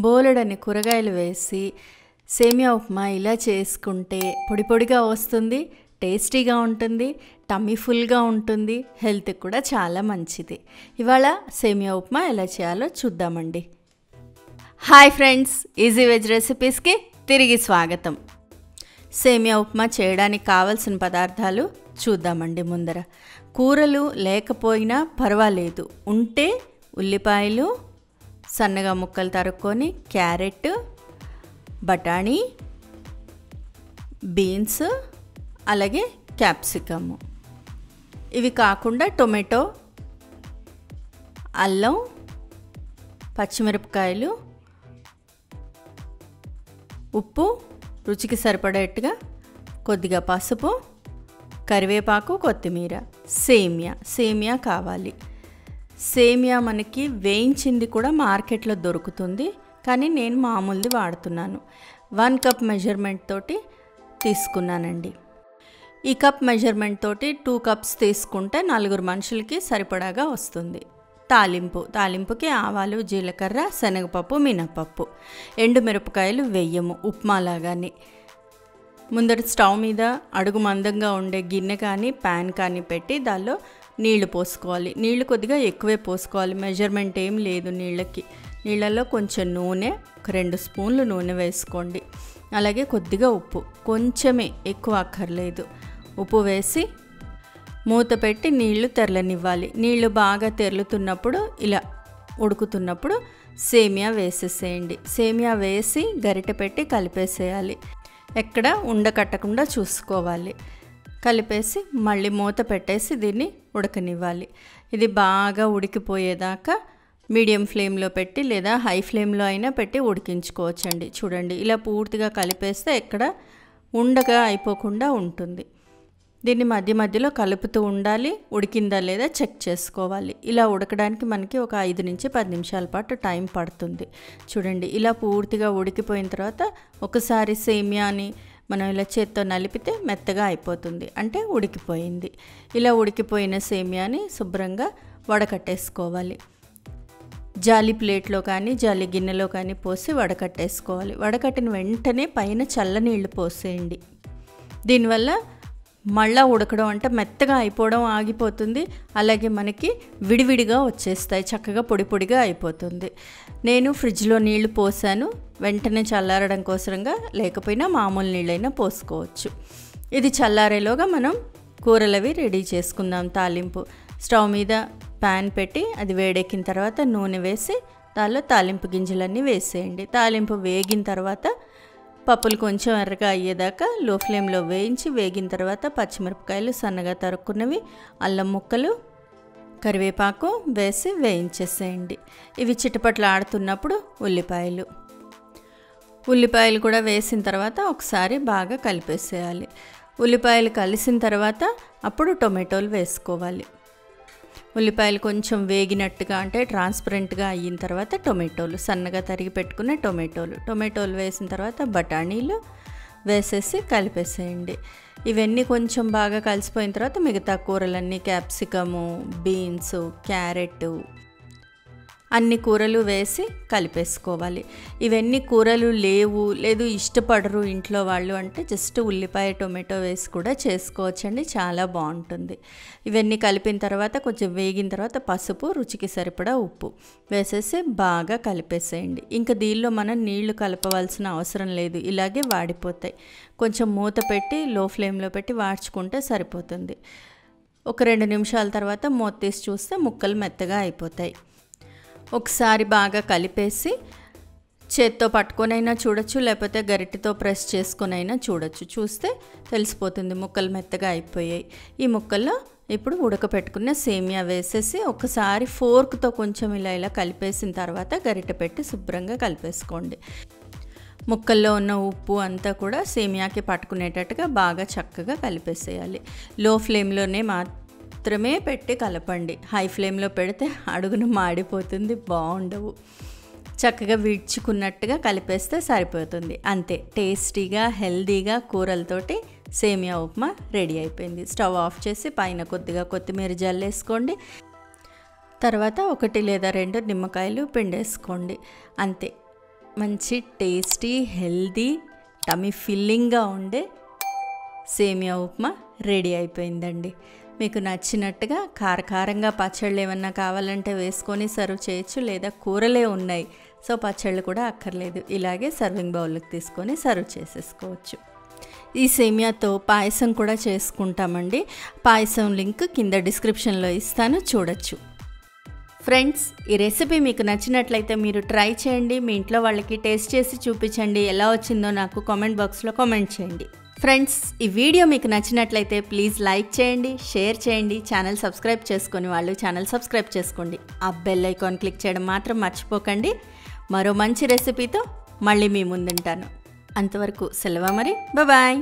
బోలెడన్ని కూరగాయలు వేసి సేమియా ఉప్మా ఇలా చేసుకుంటే పొడి పొడిగా వస్తుంది, టేస్టీగా ఉంటుంది, టమ్మీ ఫుల్గా ఉంటుంది, హెల్త్కి కూడా చాలా మంచిది. ఇవాళ సేమియా ఉప్మా ఎలా చేయాలో చూద్దామండి. హాయ్ ఫ్రెండ్స్, ఈజీ వెజ్ రెసిపీస్కి తిరిగి స్వాగతం. సేమియా ఉప్మా చేయడానికి కావలసిన పదార్థాలు చూద్దామండి. ముందర కూరలు లేకపోయినా పర్వాలేదు, ఉంటే ఉల్లిపాయలు సన్నగా ముక్కలు తరుక్కొని, క్యారెట్, బఠానీ, బీన్స్, అలాగే క్యాప్సికము. ఇవి కాకుండా టొమాటో, అల్లం, పచ్చిమిరపకాయలు, ఉప్పు, రుచికి సరిపడేట్టుగా కొద్దిగా పసుపు, కరివేపాకు, కొత్తిమీర, సేమియా కావాలి. సేమియా మనకి వేయించింది కూడా మార్కెట్లో దొరుకుతుంది, కానీ నేను మామూలుది వాడుతున్నాను. 1 కప్ మెజర్మెంట్ తోటి తీసుకున్నానండి. ఈ కప్ మెజర్మెంట్ తోటి 2 కప్స్ తీసుకుంటే 4 మనుషులకి సరిపడాగా వస్తుంది. తాలింపుకి ఆవాలు, జీలకర్ర, శనగపప్పు, మినపప్పు, ఎండుమిరపకాయలు వెయ్యము ఉప్మాలాగానే. ముందర స్టవ్ మీద అడుగు మందంగా ఉండే గిన్నె కానీ ప్యాన్ కానీ పెట్టి దానిలో నీళ్లు పోసుకోవాలి. నీళ్లు కొద్దిగా ఎక్కువే పోసుకోవాలి, మెజర్మెంట్ ఏం లేదు నీళ్ళకి. నీళ్ళల్లో కొంచెం నూనె, ఒక 2 స్పూన్లు నూనె వేసుకోండి. అలాగే కొద్దిగా ఉప్పు, కొంచెమే, ఎక్కువ అక్కర్లేదు. ఉప్పు వేసి మూత పెట్టి నీళ్లు తెరలనివ్వాలి. నీళ్లు బాగా తెరులుతున్నప్పుడు, ఇలా ఉడుకుతున్నప్పుడు సేమియా వేసేసేయండి. సేమియా వేసి గరిటె పెట్టి కలిపేసేయాలి. ఎక్కడ ఉండకట్టకుండా చూసుకోవాలి. కలిపేసి మళ్ళీ మూత పెట్టేసి దీన్ని ఉడకనివ్వాలి. ఇది బాగా ఉడికిపోయేదాకా మీడియం ఫ్లేమ్లో పెట్టి లేదా హై ఫ్లేమ్లో అయినా పెట్టి ఉడికించుకోవచ్చండి. చూడండి, ఇలా పూర్తిగా కలిపేస్తే ఎక్కడ ఉండగా అయిపోకుండా ఉంటుంది. దీన్ని మధ్య మధ్యలో కలుపుతూ ఉండాలి. ఉడికిందా లేదా చెక్ చేసుకోవాలి. ఇలా ఉడకడానికి మనకి ఒక 5 నుంచి 10 నిమిషాల పాటు టైం పడుతుంది. చూడండి, ఇలా పూర్తిగా ఉడికిపోయిన తర్వాత ఒకసారి సేమియాని మనం ఇలా చేత్తో నలిపితే మెత్తగా అయిపోతుంది, అంటే ఉడికిపోయింది. ఇలా ఉడికిపోయిన సేమియాని శుభ్రంగా వడకట్టేసుకోవాలి. జాలి ప్లేట్లో కానీ జాలి గిన్నెలో కానీ పోసి వడకట్టేసుకోవాలి. వడకట్టిన వెంటనే పైన చల్లనీళ్ళు పోసేయండి. దీనివల్ల మళ్ళా ఉడకడం అంటే మెత్తగా అయిపోవడం ఆగిపోతుంది. అలాగే మనకి విడివిడిగా వచ్చేస్తాయి, చక్కగా పొడి పొడిగా అయిపోతుంది. నేను ఫ్రిడ్జ్లో నీళ్లు పోసాను, వెంటనే చల్లారడం కోసంగా, లేకపోయినా మామూలు నీళ్ళైనా పోసుకోవచ్చు. ఇది చల్లారేలోగా మనం కూరలవి రెడీ చేసుకుందాం. తాలింపు స్టవ్ మీద ప్యాన్ పెట్టి అది వేడెక్కిన తర్వాత నూనె వేసి దానిలో తాలింపు గింజలన్నీ వేసేయండి. తాలింపు వేగిన తర్వాత పప్పులు కొంచెం ఎర్రగా అయ్యేదాకా లో ఫ్లేమ్లో వేగిన తర్వాత పచ్చిమిరపకాయలు సన్నగా తరుక్కున్నవి, అల్లం ముక్కలు, కరివేపాకు వేసి వేయించేసేయండి. ఇవి చిటపట్లు ఆడుతున్నప్పుడు ఉల్లిపాయలు కూడా వేసిన తర్వాత ఒకసారి బాగా కలిపేసేయాలి. ఉల్లిపాయలు కలిసిన తర్వాత అప్పుడు టొమాటోలు వేసుకోవాలి. ఉల్లిపాయలు కొంచెం వేగినట్టుగా, అంటే ట్రాన్స్పరెంట్గా అయిన తర్వాత టొమాటోలు, సన్నగా తరిగి పెట్టుకున్న టొమాటోలు వేసిన తర్వాత బఠానీలు వేసేసి కలిపేసేయండి. ఇవన్నీ కొంచెం బాగా కలిసిపోయిన తర్వాత మిగతా కూరలన్నీ, క్యాప్సికము, బీన్స్, క్యారెట్, అన్ని కూరలు వేసి కలిపేసుకోవాలి. ఇవన్నీ కూరలు లేదు ఇష్టపడరు ఇంట్లో వాళ్ళు అంటే జస్ట్ ఉల్లిపాయ, టొమాటో వేసి కూడా చేసుకోవచ్చండి, చాలా బాగుంటుంది. ఇవన్నీ కలిపిన తర్వాత కొంచెం వేగిన తర్వాత పసుపు, రుచికి సరిపడా ఉప్పు వేసేసి బాగా కలిపేసేయండి. ఇంకా దీనిలో మనం నీళ్లు కలపవలసిన అవసరం లేదు, ఇలాగే వాడిపోతాయి. కొంచెం మూత పెట్టి లో ఫ్లేమ్లో పెట్టి వాడ్చుకుంటే సరిపోతుంది. ఒక 2 నిమిషాల తర్వాత మూత తీసి చూస్తే ముక్కలు మెత్తగా అయిపోతాయి. ఒకసారి బాగా కలిపేసి చేత్తో పట్టుకొనైనా చూడొచ్చు, లేకపోతే గరిటెతో ప్రెస్ చేసుకొనైనా చూడొచ్చు. చూస్తే తెలిసిపోతుంది ముక్కలు మెత్తగా అయిపోయాయి. ఈ ముక్కల్లో ఇప్పుడు ఉడకపెట్టుకున్న సేమియా వేసేసి ఒకసారి ఫోర్క్తో కొంచెం ఇలా కలిపేసిన తర్వాత గరిటె పెట్టి శుభ్రంగా కలిపేసుకోండి. ముక్కల్లో ఉన్న ఉప్పు అంతా కూడా సేమియాకి పట్టుకునేటట్టుగా బాగా చక్కగా కలిపేసేయాలి. లో ఫ్లేమ్లోనే మాత్రమే పెట్టి కలపండి. హై ఫ్లేమ్లో పెడితే అడుగున మాడిపోతుంది, బాగుండవు. చక్కగా విడ్చుకున్నట్టుగా కలిపేస్తే సరిపోతుంది. అంతే, టేస్టీగా హెల్దీగా కూరలతోటి సేమియా ఉప్మా రెడీ అయిపోయింది. స్టవ్ ఆఫ్ చేసి పైన కొద్దిగా కొత్తిమీర జల్లేసుకోండి. తర్వాత 1 లేదా 2 నిమ్మకాయలు పిండేసుకోండి. అంతే, మంచి టేస్టీ హెల్దీ టమీ ఫిల్లింగ్గా ఉండే సేమియా ఉప్మా రెడీ అయిపోయిందండి. మీకు నచ్చినట్టుగా కారకారంగా పచ్చళ్ళు ఏమన్నా కావాలంటే వేసుకొని సర్వ్ చేయొచ్చు, లేదా కూరలే ఉన్నాయి సో పచ్చళ్ళు కూడా అక్కర్లేదు, ఇలాగే సర్వింగ్ బౌల్కి తీసుకొని సర్వ్ చేసేసుకోవచ్చు. ఈ సేమియాతో పాయసం కూడా చేసుకుంటామండి. పాయసం లింక్ కింద డిస్క్రిప్షన్లో ఇస్తాను, చూడొచ్చు. ఫ్రెండ్స్, ఈ రెసిపీ మీకు నచ్చినట్లయితే మీరు ట్రై చేయండి, మీ ఇంట్లో వాళ్ళకి టేస్ట్ చేసి చూపించండి, ఎలా వచ్చిందో నాకు కామెంట్ బాక్స్లో కామెంట్ చేయండి. ఫ్రెండ్స్, ఈ వీడియో మీకు నచ్చినట్లయితే ప్లీజ్ లైక్ చేయండి, షేర్ చేయండి, ఛానల్ సబ్స్క్రైబ్ చేసుకొని వాళ్ళు ఛానల్ సబ్స్క్రైబ్ చేసుకోండి, ఆ బెల్ ఐకాన్ క్లిక్ చేయడం మాత్రం మర్చిపోకండి. మరో మంచి రెసిపీతో మళ్ళీ మీ ముందుంటాను. అంతవరకు సెలవు మరి, బాయ్.